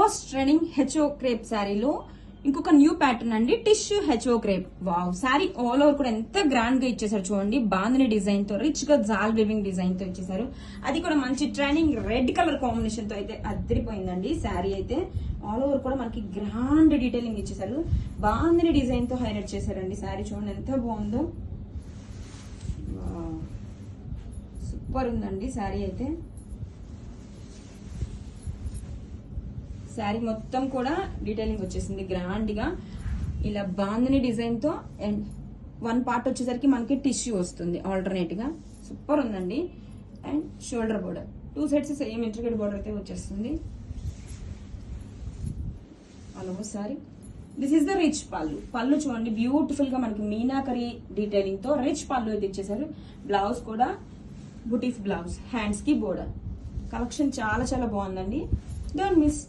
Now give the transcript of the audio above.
Most trending HO crepe శారీలో ఇంకొక new pattern అండి, tissue HO crepe. Wow, sari all over కూడా ఎంత గ్రాండ్ గా ఇచ్చేసారు చూడండి. బాందిని డిజైన్ తో, రిచ్ గా జాల్ వివింగ్ డిజైన్ తో ఇచ్చేసారు. అది కూడా మంచి ట్రెండింగ్ రెడ్ కలర్ కాంబినేషన్ తో అయితే అదిరిపోయిందండి శారీ అయితే. ఆల్ ఓవర్ కూడా మనకి గ్రాండ్ డీటెయిలింగ్ ఇచ్చేసారు. బాందిని డిజైన్ తో హైలైట్ చేశారండి శారీ. చూడండి ఎంత బాగుందో, సూపర్ ఉందండి శారీ అయితే. శారీ మొత్తం కూడా డీటెయిలింగ్ వచ్చేసింది గ్రాండ్ గా, ఇలా బాందిని డిజైన్ తో. అండ్ వన్ పార్ట్ వచ్చేసరికి మనకి టిష్యూ వస్తుంది ఆల్టర్నేట్ గా. సూపర్ ఉందండి. And shoulder border, 2 sides same intricate border అయితే వచ్చేస్తుంది. అలా sorry. This is the rich పళ్ళు. పళ్ళు చూడండి బ్యూటిఫుల్ గా మనకి మీనాకరీ డీటెయిలింగ్ తో రిచ్ పళ్ళు అయితే ఇచ్చేసారు. బ్లౌజ్ కూడా బుటీస్ బ్లౌజ్, హ్యాండ్స్ కి బోర్డర్. కలెక్షన్ చాలా చాలా బాగుందండి. Don't miss.